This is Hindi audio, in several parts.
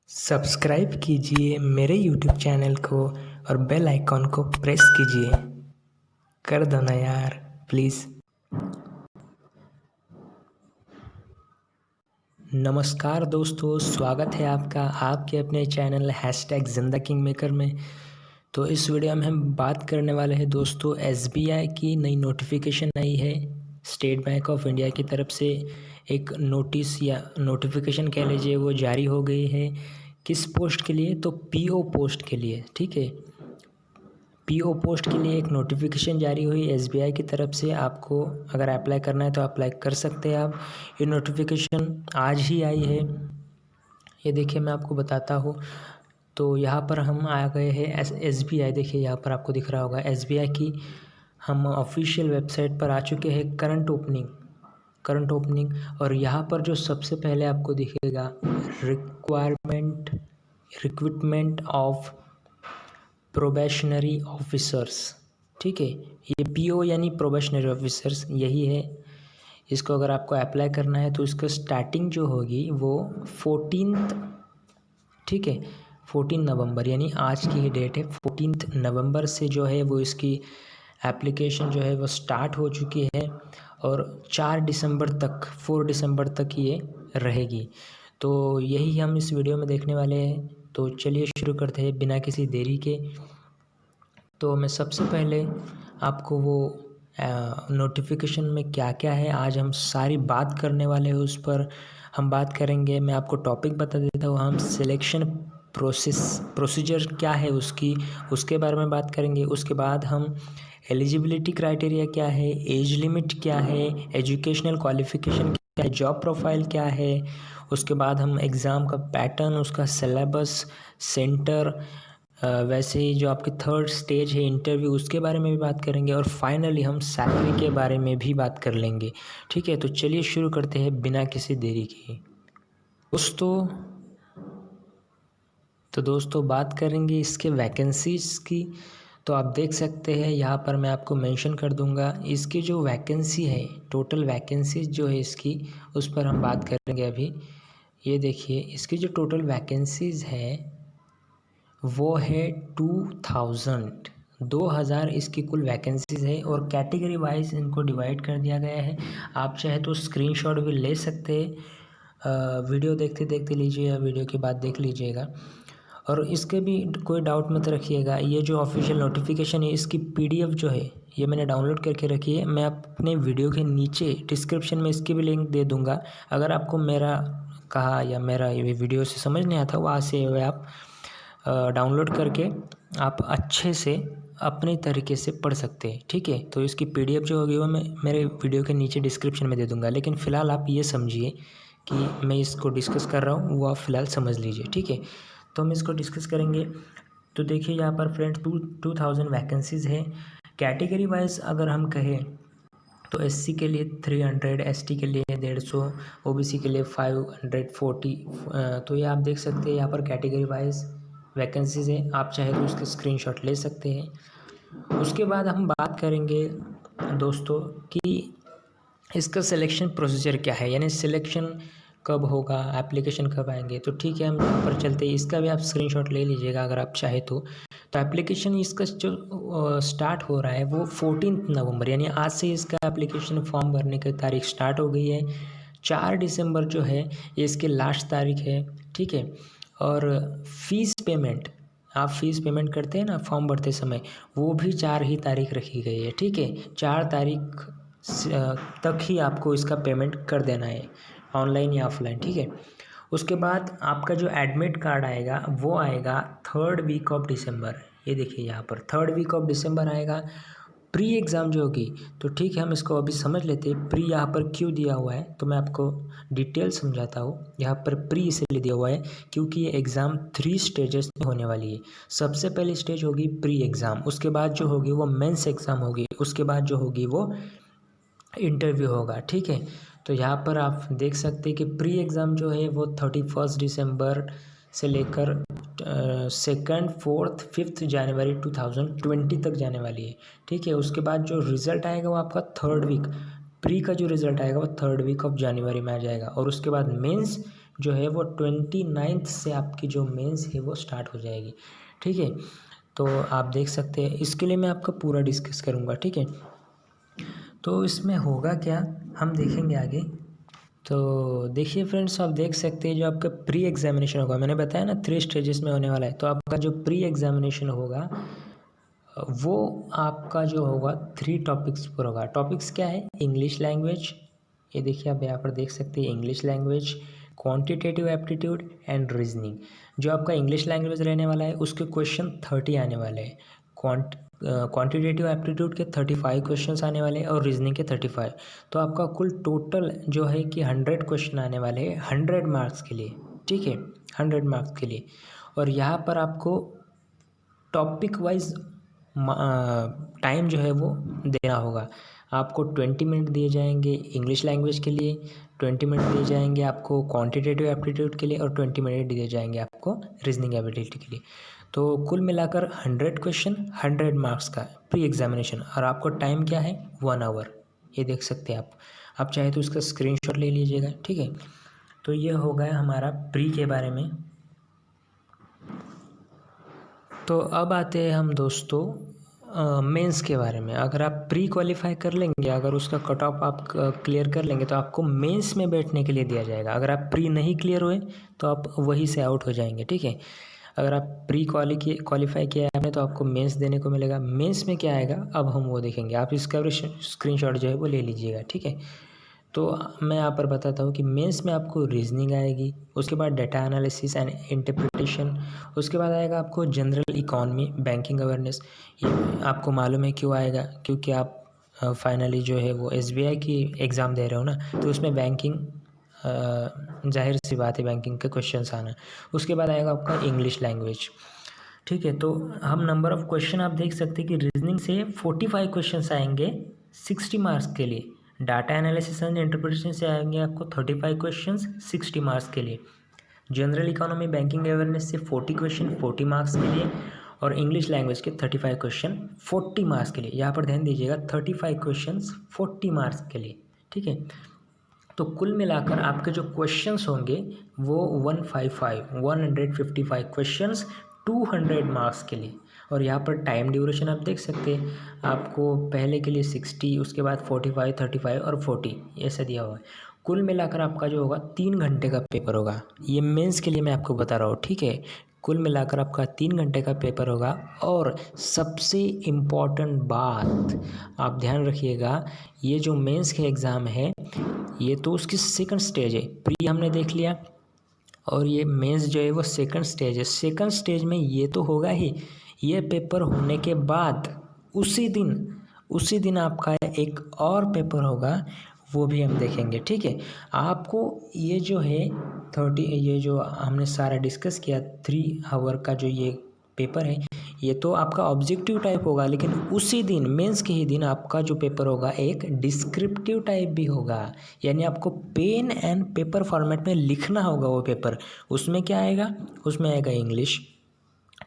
सब्सक्राइब कीजिए मेरे यूट्यूब चैनल को और बेल आइकॉन को प्रेस कीजिए। कर दो ना यार प्लीज़। नमस्कार दोस्तों, स्वागत है आपका आपके अपने चैनल #ज़िंदा किंग मेकर में। तो इस वीडियो में हम बात करने वाले हैं दोस्तों, SBI की नई नोटिफिकेशन आई है। स्टेट बैंक ऑफ इंडिया की तरफ से एक नोटिस या नोटिफिकेशन कह लीजिए वो जारी हो गई है। किस पोस्ट के लिए? तो PO पोस्ट के लिए। ठीक है, PO पोस्ट के लिए एक नोटिफिकेशन जारी हुई SBI की तरफ से। आपको अगर अप्लाई करना है तो अप्लाई कर सकते हैं आप। ये नोटिफिकेशन आज ही आई है। ये देखिए मैं आपको बताता हूँ। तो यहाँ पर हम आ गए हैं SBI। देखिए यहाँ पर आपको दिख रहा होगा SBI की हम ऑफिशियल वेबसाइट पर आ चुके हैं। करंट ओपनिंग और यहाँ पर जो सबसे पहले आपको दिखेगा रिक्रूटमेंट ऑफ प्रोबेशनरी ऑफिसर्स। ठीक है, ये PO यानी प्रोबेशनरी ऑफिसर्स यही है। इसको अगर आपको अप्लाई करना है तो इसका स्टार्टिंग जो होगी वो 14, ठीक है, 14 नवंबर यानी आज की ही डेट है। 14 नवंबर से जो है वो इसकी एप्लीकेशन जो है वो स्टार्ट हो चुकी है और 4 दिसंबर तक ये रहेगी। तो यही हम इस वीडियो में देखने वाले हैं। तो चलिए शुरू करते हैं बिना किसी देरी के। तो मैं सबसे पहले आपको वो नोटिफिकेशन में क्या क्या है आज हम सारी बात करने वाले हैं, उस पर हम बात करेंगे। मैं आपको टॉपिक बता देता हूँ। हम सिलेक्शन प्रोसीजर क्या है उसके बारे में बात करेंगे। उसके बाद हम एलिजिबिलिटी क्राइटेरिया क्या है, एज लिमिट क्या है, एजुकेशनल क्वालिफिकेशन क्या है, जॉब प्रोफाइल क्या है। उसके बाद हम एग्ज़ाम का पैटर्न, उसका सिलेबस, सेंटर, वैसे ही जो आपकी थर्ड स्टेज है इंटरव्यू, उसके बारे में भी बात करेंगे। और फाइनली हम सैलरी के बारे में भी बात कर लेंगे। ठीक है, तो चलिए शुरू करते हैं बिना किसी देरी के दोस्तों बात करेंगे इसके वैकेंसीज़ की। तो आप देख सकते हैं यहाँ पर मैं आपको मेंशन कर दूंगा इसकी जो वैकेंसी है, टोटल वैकेंसीज जो है इसकी, उस पर हम बात करेंगे अभी। ये देखिए इसकी जो टोटल वैकेंसीज है वो है 2000 इसकी कुल वैकेंसीज है। और कैटेगरी वाइज इनको डिवाइड कर दिया गया है। आप चाहे तो स्क्रीनशॉट भी ले सकते हैं। वीडियो देखते देखते लीजिए या वीडियो के बाद देख लीजिएगा। और इसके भी कोई डाउट मत रखिएगा। ये जो ऑफिशियल नोटिफिकेशन है इसकी PDF जो है ये मैंने डाउनलोड करके रखी है। मैं अपने वीडियो के नीचे डिस्क्रिप्शन में इसकी भी लिंक दे दूँगा। अगर आपको मेरा कहा या मेरा ये वीडियो से समझ नहीं आता, वहाँ से आप डाउनलोड करके आप अच्छे से अपने तरीके से पढ़ सकते हैं। ठीक है, तो इसकी PDF जो होगी वो मैं मेरे वीडियो के नीचे डिस्क्रिप्शन में दे दूँगा। लेकिन फ़िलहाल आप ये समझिए कि मैं इसको डिस्कस कर रहा हूँ, वो आप फ़िलहाल समझ लीजिए। ठीक है, तो हम इसको डिस्कस करेंगे। तो देखिए यहाँ पर फ्रेंड्स 2000 वैकेंसीज़ है। कैटेगरी वाइज अगर हम कहें तो SC के लिए 300, ST के लिए 150, OBC के लिए 540। तो ये आप देख सकते हैं यहाँ पर कैटेगरी वाइज वैकेंसीज़ है। आप चाहे तो उसके स्क्रीनशॉट ले सकते हैं। उसके बाद हम बात करेंगे दोस्तों कि इसका सिलेक्शन प्रोसीजर क्या है, यानी सिलेक्शन कब होगा, एप्लीकेशन कब आएंगे। तो ठीक है, हम यहाँ पर चलते हैं। इसका भी आप स्क्रीनशॉट ले लीजिएगा अगर आप चाहे तो। एप्लीकेशन इसका जो स्टार्ट हो रहा है वो 14 नवंबर यानी आज से इसका एप्लीकेशन फॉर्म भरने की तारीख स्टार्ट हो गई है। 4 दिसंबर जो है ये इसकी लास्ट तारीख है। ठीक है, और फीस पेमेंट, आप फीस पेमेंट करते हैं ना फॉर्म भरते समय, वो भी 4 ही तारीख रखी गई है। ठीक है, 4 तारीख तक ही आपको इसका पेमेंट कर देना है, ऑनलाइन या ऑफलाइन। ठीक है, उसके बाद आपका जो एडमिट कार्ड आएगा वो आएगा 3rd वीक ऑफ दिसंबर। ये देखिए यहाँ पर 3rd वीक ऑफ दिसंबर आएगा। प्री एग्ज़ाम जो होगी, तो ठीक है हम इसको अभी समझ लेते हैं प्री यहाँ पर क्यों दिया हुआ है। तो मैं आपको डिटेल समझाता हूँ। यहाँ पर प्री इसलिए दिया हुआ है क्योंकि ये एग्ज़ाम 3 स्टेजेस में होने वाली है। सबसे पहली स्टेज होगी प्री एग्ज़ाम, उसके बाद जो होगी वो मेंस एग्ज़ाम होगी, उसके बाद जो होगी वो इंटरव्यू होगा। ठीक है, तो यहाँ पर आप देख सकते हैं कि प्री एग्ज़ाम जो है वो 31 दिसंबर से लेकर 2nd, 4th, 5th जनवरी 2020 तक जाने वाली है। ठीक है, उसके बाद जो रिज़ल्ट आएगा वो आपका 3rd वीक, प्री का जो रिज़ल्ट आएगा वो 3rd वीक ऑफ जनवरी में आ जाएगा। और उसके बाद मेंस जो है वो 29 से आपकी जो मेंस है वो स्टार्ट हो जाएगी। ठीक है, तो आप देख सकते हैं, इसके लिए मैं आपका पूरा डिस्कस करूँगा। ठीक है, तो इसमें होगा क्या हम देखेंगे आगे। तो देखिए फ्रेंड्स, आप देख सकते हैं जो आपका प्री एग्जामिनेशन होगा, मैंने बताया ना 3 स्टेजेस में होने वाला है। तो आपका जो प्री एग्जामिनेशन होगा वो आपका जो होगा 3 टॉपिक्स पर होगा। टॉपिक्स क्या है? इंग्लिश लैंग्वेज, ये देखिए आप यहाँ पर देख सकते हैं, English language, quantitative aptitude and reasoning. जो आपका इंग्लिश लैंग्वेज रहने वाला है उसके क्वेश्चन 30 आने वाले हैं, क्वांटिटेटिव एप्टीट्यूड के 35 क्वेश्चंस आने वाले हैं और रीजनिंग के 35। तो आपका कुल टोटल जो है कि 100 क्वेश्चन आने वाले हैं 100 मार्क्स के लिए। ठीक है, 100 मार्क्स के लिए। और यहाँ पर आपको टॉपिक वाइज टाइम जो है वो देना होगा। आपको 20 मिनट दिए जाएंगे इंग्लिश लैंग्वेज के लिए, 20 मिनट दिए जाएंगे आपको क्वांटिटेटिव एप्टीट्यूड के लिए और 20 मिनट दिए जाएंगे आपको रीजनिंग एबिलिटी के लिए। तो कुल मिलाकर 100 क्वेश्चन 100 मार्क्स का प्री एग्जामिनेशन। और आपको टाइम क्या है? 1 आवर। ये देख सकते हैं आप चाहे तो इसका स्क्रीनशॉट ले लीजिएगा। ठीक है, तो ये हो गया हमारा प्री के बारे में। तो अब आते हैं हम दोस्तों मेंस के बारे में। अगर आप प्री क्वालिफाई कर लेंगे, अगर उसका कट ऑफ आप क्लियर कर लेंगे तो आपको मेंस में बैठने के लिए दिया जाएगा। अगर आप प्री नहीं क्लियर हुए तो आप वहीं से आउट हो जाएंगे। ठीक है, अगर आप प्री क्वालिफाई किया है आपने तो आपको मेंस देने को मिलेगा। मेंस में क्या आएगा अब हम वो देखेंगे। आप इसका भी स्क्रीनशॉट जो है वो ले लीजिएगा। ठीक है, तो मैं यहाँ पर बताता हूँ कि मेंस में आपको रीजनिंग आएगी, उसके बाद डाटा एनालिसिस एंड इंटरप्रिटेशन, उसके बाद आएगा आपको जनरल इकॉनमी, बैंकिंग अवेयरनेस। ये आपको मालूम है क्यों आएगा, क्योंकि आप फाइनली जो है वो SBI की एग्ज़ाम दे रहे हो ना, तो उसमें बैंकिंग जाहिर सी बात है बैंकिंग के क्वेश्चंस आना। उसके बाद आएगा आपका इंग्लिश लैंग्वेज। ठीक है, तो हम नंबर ऑफ़ क्वेश्चन आप देख सकते हैं कि रीजनिंग से 45 क्वेश्चंस आएंगे 60 मार्क्स के लिए। डाटा एनालिसिस एंड इंटरप्रिटेशन से आएंगे आपको 35 क्वेश्चंस 60 मार्क्स के लिए। जनरल इकोनॉमी बैंकिंग अवेयरनेस से 40 क्वेश्चन 40 मार्क्स के लिए। और इंग्लिश लैंग्वेज के 35 क्वेश्चन 40 मार्क्स के लिए। यहाँ पर ध्यान दीजिएगा 35 क्वेश्चन 40 मार्क्स के लिए। ठीक है, तो कुल मिलाकर आपके जो क्वेश्चंस होंगे वो 155 क्वेश्चंस 200 मार्क्स के लिए। और यहाँ पर टाइम ड्यूरेशन आप देख सकते हैं, आपको पहले के लिए 60, उसके बाद 45, 35 और 40 ऐसा दिया हुआ है। कुल मिलाकर आपका जो होगा 3 घंटे का पेपर होगा। ये मेंस के लिए मैं आपको बता रहा हूँ। ठीक है, कुल मिलाकर आपका 3 घंटे का पेपर होगा। और सबसे इम्पॉर्टेंट बात आप ध्यान रखिएगा, ये जो मेंस के एग्ज़ाम है ये तो उसकी सेकंड स्टेज है। प्री हमने देख लिया और ये मेंस जो है वो सेकंड स्टेज है। सेकंड स्टेज में ये तो होगा ही, ये पेपर होने के बाद उसी दिन आपका एक और पेपर होगा, वो भी हम देखेंगे। ठीक है, आपको ये जो है 30, ये जो हमने सारा डिस्कस किया 3 आवर का जो ये पेपर है, ये तो आपका ऑब्जेक्टिव टाइप होगा। लेकिन उसी दिन मेंस के ही दिन आपका जो पेपर होगा एक डिस्क्रिप्टिव टाइप भी होगा। यानी आपको पेन एंड पेपर फॉर्मेट में लिखना होगा वो पेपर। उसमें क्या आएगा? उसमें आएगा इंग्लिश।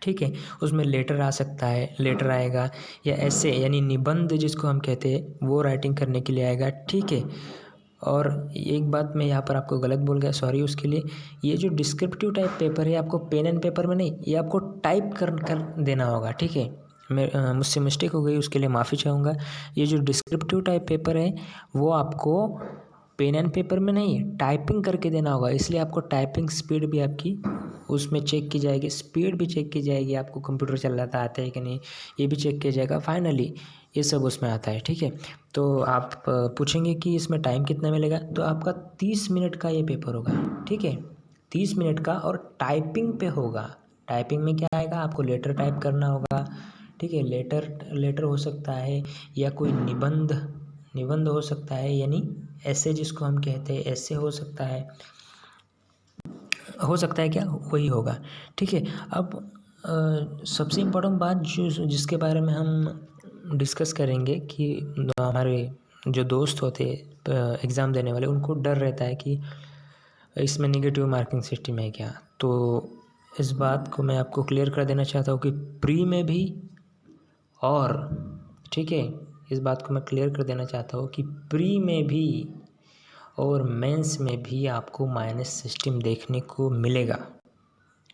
ठीक है, उसमें लेटर आ सकता है, लेटर आएगा, या ऐसे यानी निबंध जिसको हम कहते हैं वो राइटिंग करने के लिए आएगा। ठीक है, और एक बात मैं यहाँ पर आपको गलत बोल गया, सॉरी उसके लिए। ये जो डिस्क्रिप्टिव टाइप पेपर है आपको पेन एंड पेपर में नहीं, ये आपको टाइप कर देना होगा। ठीक है, मैं मुझसे मिस्टेक हो गई, उसके लिए माफ़ी चाहूँगा। ये जो डिस्क्रिप्टिव टाइप पेपर है वो आपको पेन एंड पेपर में नहीं, टाइपिंग करके देना होगा। इसलिए आपको टाइपिंग स्पीड भी आपकी उसमें चेक की जाएगी, स्पीड भी चेक की जाएगी, आपको कंप्यूटर चलाता आता है कि नहीं ये भी चेक किया जाएगा। फाइनली ये सब उसमें आता है। ठीक है, तो आप पूछेंगे कि इसमें टाइम कितना मिलेगा, तो आपका 30 मिनट का ये पेपर होगा। ठीक है, 30 मिनट का, और टाइपिंग पे होगा। टाइपिंग में क्या आएगा? आपको लेटर टाइप करना होगा। ठीक है, लेटर हो सकता है, या कोई निबंध हो सकता है, यानी ऐसे जिसको हम कहते हैं ऐसे हो सकता है क्या वही होगा। ठीक है, अब सबसे इम्पोर्टेंट बात जिसके बारे में हम डिस्कस करेंगे कि हमारे जो दोस्त होते एग्ज़ाम देने वाले, उनको डर रहता है कि इसमें नेगेटिव मार्किंग सिस्टम है क्या। तो इस बात को मैं आपको क्लियर कर देना चाहता हूँ कि प्री में भी, और ठीक है, इस बात को मैं क्लियर कर देना चाहता हूँ कि प्री में भी और मेंस में भी आपको माइनस सिस्टम देखने को मिलेगा।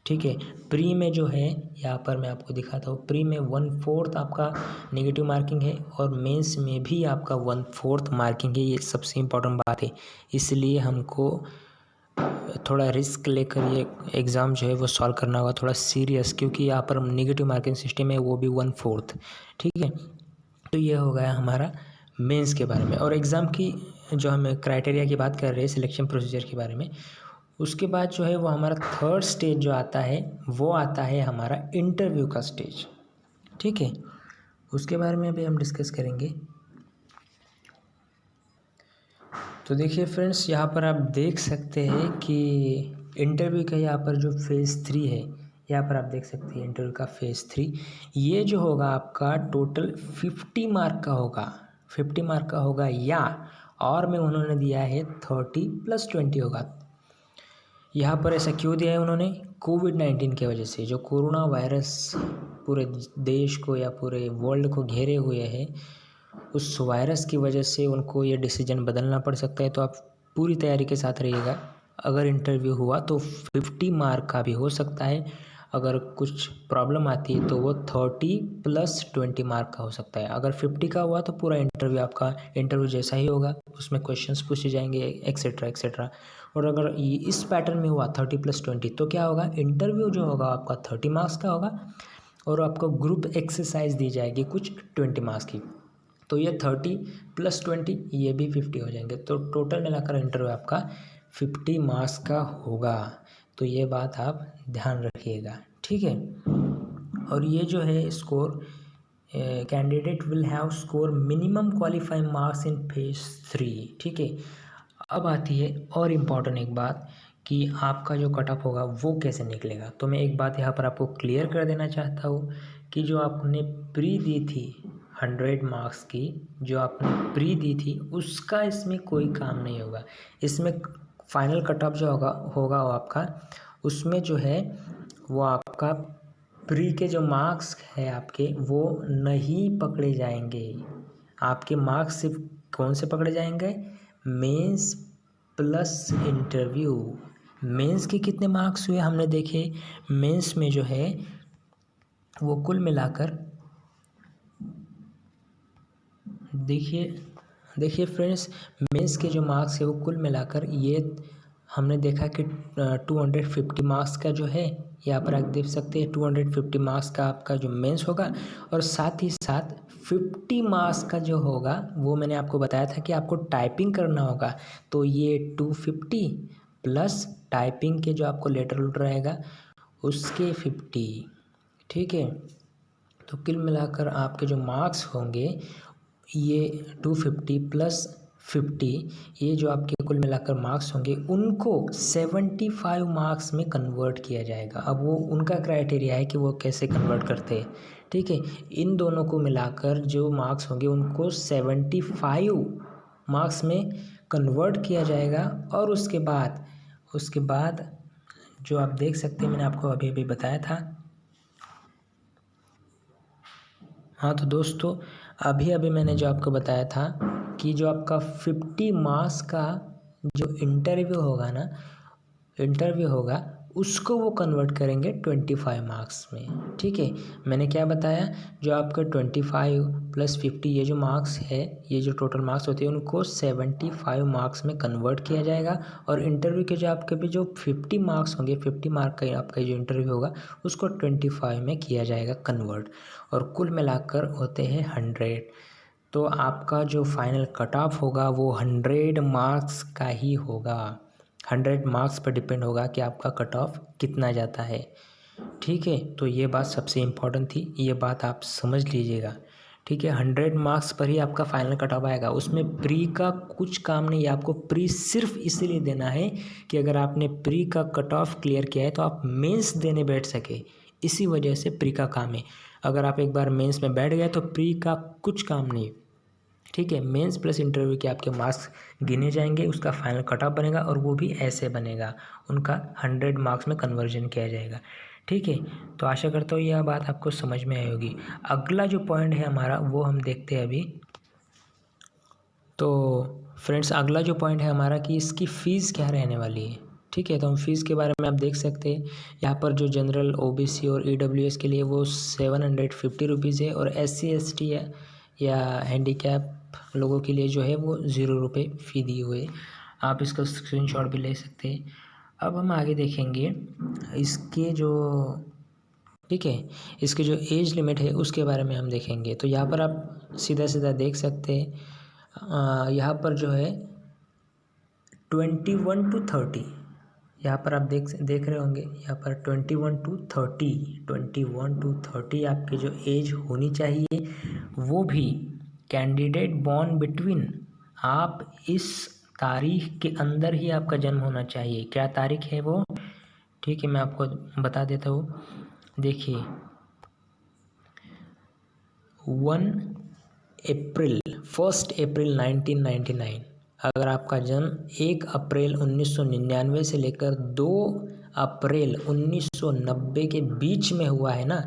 ठीक है, प्री में जो है यहाँ पर मैं आपको दिखाता हूँ, प्री में 1/4 आपका नेगेटिव मार्किंग है और मेंस में भी आपका 1/4 मार्किंग है। ये सबसे इम्पोर्टेंट बात है, इसलिए हमको थोड़ा रिस्क लेकर ये एग्ज़ाम जो है वो सॉल्व करना होगा, थोड़ा सीरियस, क्योंकि यहाँ पर नेगेटिव मार्किंग सिस्टम है, वो भी 1/4। ठीक है, तो ये हो गया हमारा मेंस के बारे में। और एग्ज़ाम की जो हम क्राइटेरिया की बात कर रहे हैं, सिलेक्शन प्रोसीजर के बारे में, उसके बाद जो है वो हमारा थर्ड स्टेज जो आता है वो आता है हमारा इंटरव्यू का स्टेज। ठीक है, उसके बारे में अभी हम डिस्कस करेंगे। तो देखिए फ्रेंड्स, यहाँ पर आप देख सकते हैं कि इंटरव्यू का यहाँ पर जो फेज़ 3 है, यहाँ पर आप देख सकते हैं इंटरव्यू का फेज़ 3, ये जो होगा आपका टोटल 50 मार्क का होगा, 50 मार्क का होगा, या और में उन्होंने दिया है 30 + 20 होगा। यहाँ पर ऐसा क्यों दिया है उन्होंने? कोविड-19 की वजह से, जो कोरोना वायरस पूरे देश को या पूरे वर्ल्ड को घेरे हुए है, उस वायरस की वजह से उनको ये डिसीजन बदलना पड़ सकता है। तो आप पूरी तैयारी के साथ रहिएगा। अगर इंटरव्यू हुआ तो 50 मार्क का भी हो सकता है, अगर कुछ प्रॉब्लम आती है तो वो 30 + 20 मार्क का हो सकता है। अगर 50 का हुआ तो पूरा इंटरव्यू आपका इंटरव्यू जैसा ही होगा, उसमें क्वेश्चंस पूछे जाएंगे एक्सेट्रा एक्सेट्रा। और अगर इस पैटर्न में हुआ 30 + 20, तो क्या होगा, इंटरव्यू जो होगा आपका 30 मार्क्स का होगा और आपको ग्रुप एक्सरसाइज दी जाएगी कुछ 20 मार्क्स की। तो ये 30 + 20 ये भी 50 हो जाएंगे। तो टोटल मिलाकर इंटरव्यू आपका 50 मार्क्स का होगा। तो ये बात आप ध्यान रखिएगा। ठीक है, और ये जो है score, candidate will have score minimum qualifying marks in phase 3। ठीक है, अब आती है और इम्पॉर्टेंट एक बात कि आपका जो कट ऑफ होगा वो कैसे निकलेगा। तो मैं एक बात यहाँ पर आपको क्लियर कर देना चाहता हूँ कि जो आपने प्री दी थी 100 मार्क्स की, जो आपने प्री दी थी, उसका इसमें कोई काम नहीं होगा। इसमें फाइनल कट ऑफ जो होगा वो आपका, उसमें जो है वो आपका प्री के जो मार्क्स है आपके वो नहीं पकड़े जाएंगे। आपके मार्क्स सिर्फ कौन से पकड़े जाएंगे? Mains plus interview. मेंस के कितने मार्क्स हुए हमने देखे, मेंस में जो है वो कुल मिलाकर, देखिए फ्रेंड्स, मेंस के जो मार्क्स है वो कुल मिलाकर ये हमने देखा कि 250 मार्क्स का जो है, यहाँ पर आप देख सकते हैं 250 मार्क्स का आपका जो मेंस होगा, और साथ ही साथ 50 मार्क्स का जो होगा वो मैंने आपको बताया था कि आपको टाइपिंग करना होगा। तो ये 250 प्लस टाइपिंग के जो आपको लेटर उठ रहेगा उसके 50। ठीक है, तो कुल मिलाकर आपके जो मार्क्स होंगे ये 250 + 50, ये जो आपके कुल मिलाकर मार्क्स होंगे उनको 75 मार्क्स में कन्वर्ट किया जाएगा। अब वो उनका क्राइटेरिया है कि वो कैसे कन्वर्ट करते हैं। ठीक है, इन दोनों को मिलाकर जो मार्क्स होंगे उनको 75 मार्क्स में कन्वर्ट किया जाएगा। और उसके बाद जो आप देख सकते हैं, मैंने आपको अभी अभी बताया था। हाँ तो दोस्तों, अभी मैंने जो आपको बताया था कि जो आपका 50 मार्क्स का जो इंटरव्यू होगा उसको वो कन्वर्ट करेंगे 25 मार्क्स में। ठीक है, मैंने क्या बताया, जो आपका 25 + 50 ये जो मार्क्स है, ये जो टोटल मार्क्स होते हैं उनको 75 मार्क्स में कन्वर्ट किया जाएगा। और इंटरव्यू के जो आपके भी जो 50 मार्क्स होंगे, 50 मार्क का आपका जो इंटरव्यू होगा उसको 25 में किया जाएगा कन्वर्ट, और कुल मिलाकर होते हैं 100। तो आपका जो फाइनल कट ऑफ होगा वो 100 मार्क्स का ही होगा। 100 मार्क्स पर डिपेंड होगा कि आपका कट ऑफ कितना जाता है। ठीक है, तो ये बात सबसे इम्पोर्टेंट थी, ये बात आप समझ लीजिएगा। ठीक है, 100 मार्क्स पर ही आपका फाइनल कट ऑफ आएगा, उसमें प्री का कुछ काम नहीं है। आपको प्री सिर्फ इसीलिए देना है कि अगर आपने प्री का कट ऑफ क्लियर किया है तो आप मेंस देने बैठ सके, इसी वजह से प्री का काम है। अगर आप एक बार मेंस में बैठ गए तो प्री का कुछ काम नहीं। ठीक है, मेंस प्लस इंटरव्यू के आपके मार्क्स गिने जाएंगे, उसका फाइनल कट ऑफ बनेगा, और वो भी ऐसे बनेगा, उनका 100 मार्क्स में कन्वर्जन किया जाएगा। ठीक है, तो आशा करता हूँ यह बात आपको समझ में आई होगी। अगला जो पॉइंट है हमारा वो हम देखते हैं अभी। तो फ्रेंड्स अगला जो पॉइंट है हमारा कि इसकी फ़ीस क्या रहने वाली है। ठीक है, तो हम फीस के बारे में आप देख सकते हैं यहाँ पर जो जनरल ओबीसी और ईडब्ल्यूएस के लिए वो 750 रुपीज़ है, और SC ST या हैंडीकैप लोगों के लिए जो है वो 0 रुपये फ़ी दिए हुए। आप इसका स्क्रीनशॉट भी ले सकते हैं। अब हम आगे देखेंगे इसके जो, ठीक है, इसके जो एज लिमिट है उसके बारे में हम देखेंगे। तो यहाँ पर आप सीधा सीधा देख सकते हैं, यहाँ पर जो है 21 to 30, यहाँ पर आप देख रहे होंगे, यहाँ पर 21 to 30 आपकी जो एज होनी चाहिए, वो भी कैंडिडेट बॉर्न बिटवीन, आप इस तारीख के अंदर ही आपका जन्म होना चाहिए। क्या तारीख है वो, ठीक है, मैं आपको बता देता हूँ। देखिए 1 अप्रैल 1999, अगर आपका जन्म 1 अप्रैल 1999 से लेकर 2 अप्रैल 1990 के बीच में हुआ है ना,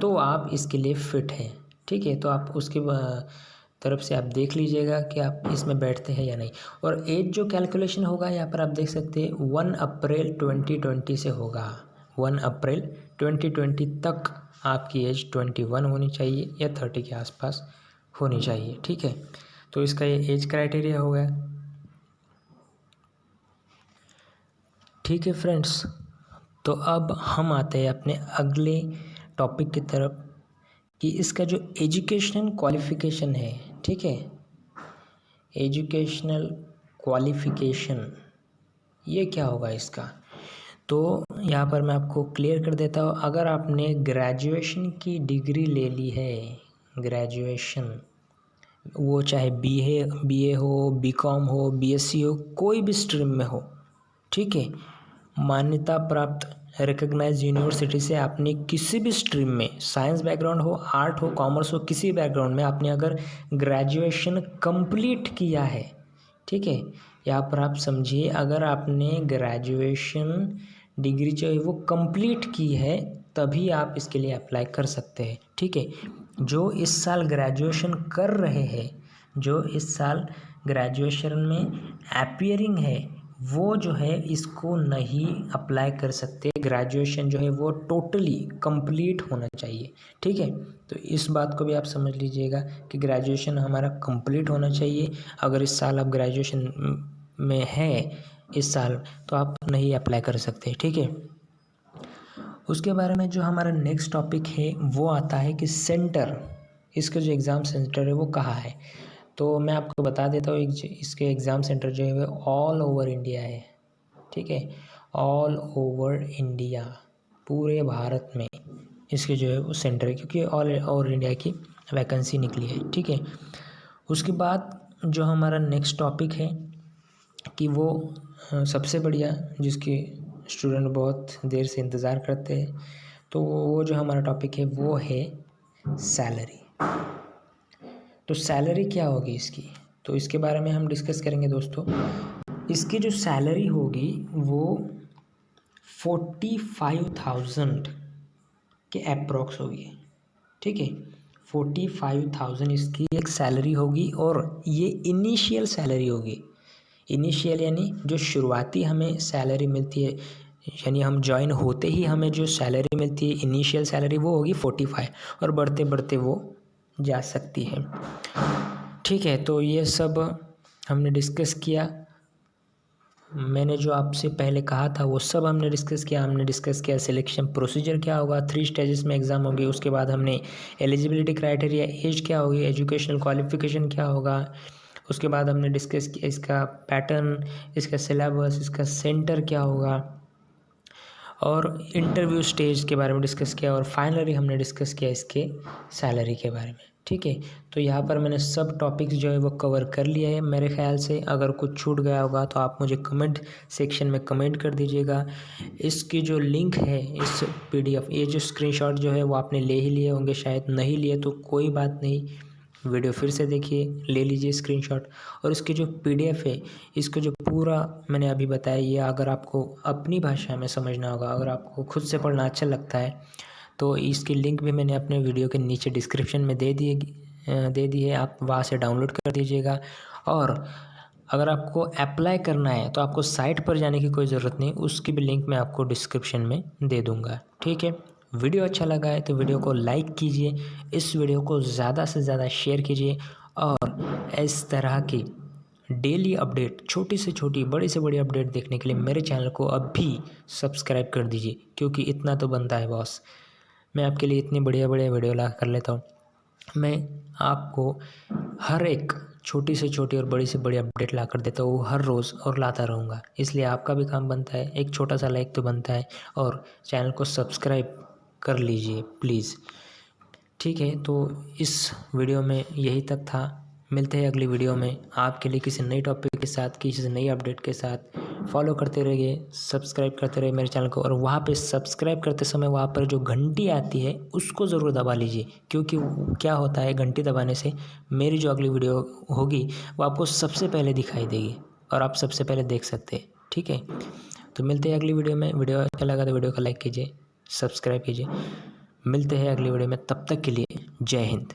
तो आप इसके लिए फ़िट हैं। ठीक है, तो आप उसके तरफ से आप देख लीजिएगा कि आप इसमें बैठते हैं या नहीं। और एज जो कैलकुलेशन होगा यहाँ पर आप देख सकते हैं 1 अप्रैल 2020 से होगा। 1 अप्रैल 2020 तक आपकी एज 21 होनी चाहिए या 30 के आसपास होनी चाहिए। ठीक है, तो इसका ये एज क्राइटेरिया हो गया। ठीक है फ्रेंड्स, तो अब हम आते हैं अपने अगले टॉपिक की तरफ कि इसका जो एजुकेशनल क्वालिफ़िकेशन है, ठीक है, एजुकेशनल क्वालिफ़िकेशन ये क्या होगा इसका। तो यहाँ पर मैं आपको क्लियर कर देता हूँ। अगर आपने ग्रेजुएशन की डिग्री ले ली है, ग्रेजुएशन वो चाहे बीए हो, बीकॉम हो, बीएससी हो, कोई भी स्ट्रीम में हो, ठीक है, मान्यता प्राप्त रिकग्नाइज यूनिवर्सिटी से आपने किसी भी स्ट्रीम में, साइंस बैकग्राउंड हो, आर्ट हो, कॉमर्स हो, किसी बैकग्राउंड में आपने अगर ग्रेजुएशन कंप्लीट किया है, ठीक है, यहाँ पर आप समझिए, अगर आपने ग्रेजुएशन डिग्री जो है वो कंप्लीट की है तभी आप इसके लिए अप्लाई कर सकते हैं। ठीक है, जो इस साल ग्रेजुएशन कर रहे हैं, जो इस साल ग्रेजुएशन में अपीयरिंग है, वो जो है इसको नहीं अप्लाई कर सकते। ग्रेजुएशन जो है वो टोटली कंप्लीट होना चाहिए। ठीक है, तो इस बात को भी आप समझ लीजिएगा कि ग्रेजुएशन हमारा कंप्लीट होना चाहिए। अगर इस साल आप ग्रेजुएशन में है इस साल, तो आप नहीं अप्लाई कर सकते। ठीक है, उसके बारे में जो हमारा नेक्स्ट टॉपिक है वो आता है कि सेंटर, इसका जो एग्ज़ाम सेंटर है वो कहाँ है। तो मैं आपको बता देता हूँ, इसके एग्ज़ाम सेंटर जो है वो ऑल ओवर इंडिया है। ठीक है, ऑल ओवर इंडिया, पूरे भारत में इसके जो है वो सेंटर है, क्योंकि ऑल ओवर इंडिया की वैकेंसी निकली है। ठीक है, उसके बाद जो हमारा नेक्स्ट टॉपिक है कि वो सबसे बढ़िया, जिसकी स्टूडेंट बहुत देर से इंतज़ार करते हैं, तो वो जो हमारा टॉपिक है वो है सैलरी। तो सैलरी क्या होगी इसकी, तो इसके बारे में हम डिस्कस करेंगे दोस्तों। इसकी जो सैलरी होगी वो 45,000 के अप्रॉक्स होगी। ठीक है, 45,000 इसकी एक सैलरी होगी, और ये इनिशियल सैलरी होगी। इनिशियल यानी जो शुरुआती हमें सैलरी मिलती है, यानी हम ज्वाइन होते ही हमें जो सैलरी मिलती है इनिशियल सैलरी, वो होगी 45, और बढ़ते बढ़ते वो जा सकती है। ठीक है, तो ये सब हमने डिस्कस किया। मैंने जो आपसे पहले कहा था वो सब हमने डिस्कस किया। हमने डिस्कस किया सिलेक्शन प्रोसीजर क्या होगा, 3 स्टेजेस में एग्ज़ाम होगी। उसके बाद हमने एलिजिबिलिटी क्राइटेरिया, एज क्या होगी, एजुकेशनल क्वालिफिकेशन क्या होगा। उसके बाद हमने डिस्कस किया इसका पैटर्न, इसका सिलेबस, इसका सेंटर क्या होगा, और इंटरव्यू स्टेज के बारे में डिस्कस किया, और फाइनली हमने डिस्कस किया इसके सैलरी के बारे में। ठीक है, तो यहाँ पर मैंने सब टॉपिक्स जो है वो कवर कर लिया है मेरे ख्याल से। अगर कुछ छूट गया होगा तो आप मुझे कमेंट सेक्शन में कमेंट कर दीजिएगा। इसकी जो लिंक है, इस PDF, ये जो स्क्रीनशॉट जो है वो आपने ले ही लिए होंगे, शायद नहीं लिए तो कोई बात नहीं, वीडियो फिर से देखिए, ले लीजिए स्क्रीनशॉट। और इसकी जो PDF है, इसको जो पूरा मैंने अभी बताया, ये अगर आपको अपनी भाषा में समझना होगा, अगर आपको खुद से पढ़ना अच्छा लगता है, तो इसकी लिंक भी मैंने अपने वीडियो के नीचे डिस्क्रिप्शन में दे दी है। आप वहाँ से डाउनलोड कर दीजिएगा। और अगर आपको अप्लाई करना है तो आपको साइट पर जाने की कोई ज़रूरत नहीं, उसकी भी लिंक मैं आपको डिस्क्रिप्शन में दे दूँगा। ठीक है, वीडियो अच्छा लगा है तो वीडियो को लाइक कीजिए, इस वीडियो को ज़्यादा से ज़्यादा शेयर कीजिए और इस तरह की डेली अपडेट, छोटी से छोटी बड़ी से बड़ी अपडेट देखने के लिए मेरे चैनल को अभी सब्सक्राइब कर दीजिए, क्योंकि इतना तो बनता है बॉस। मैं आपके लिए इतनी बढ़िया बढ़िया वीडियो ला कर लेता हूँ। मैं आपको हर एक छोटी से छोटी और बड़ी से बड़ी अपडेट ला कर देता हूँ हर रोज़, और लाता रहूँगा। इसलिए आपका भी काम बनता है, एक छोटा सा लाइक तो बनता है, और चैनल को सब्सक्राइब कर लीजिए प्लीज़। ठीक है, तो इस वीडियो में यही तक था। मिलते हैं अगली वीडियो में आपके लिए किसी नई टॉपिक के साथ, किसी नई अपडेट के साथ। फॉलो करते रहिए, सब्सक्राइब करते रहिए मेरे चैनल को, और वहाँ पे सब्सक्राइब करते समय वहाँ पर जो घंटी आती है उसको ज़रूर दबा लीजिए, क्योंकि क्या होता है, घंटी दबाने से मेरी जो अगली वीडियो होगी वो आपको सबसे पहले दिखाई देगी और आप सबसे पहले देख सकते हैं। ठीक है, तो मिलते हैं अगली वीडियो में। वीडियो अच्छा लगा तो वीडियो को लाइक कीजिए, सब्सक्राइब कीजिए। मिलते हैं अगली वीडियो में, तब तक के लिए जय हिंद।